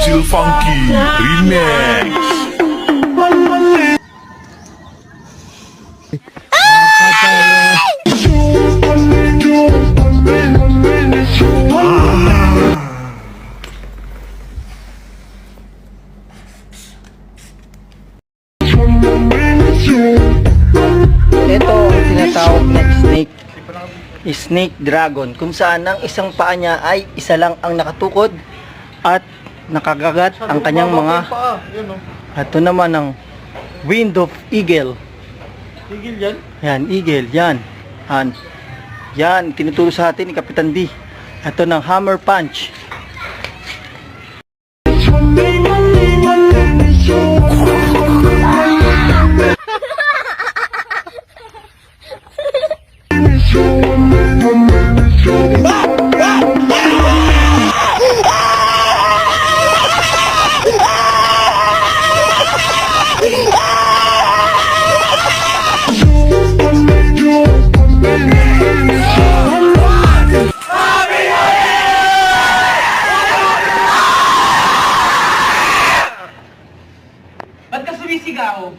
Chill Funky Remix. Ito ang tinatawag na snake dragon, kung saan ang isang paa niya ay isa lang ang nakatukod at nakagagat ang kanyang mga. Ito naman ang wind of eagle. Tigil yan. Yan, eagle, yan. Yan, tinuturo sa atin ni Kapitan D. Ito ng hammer punch. Ba't ka sumisigaw?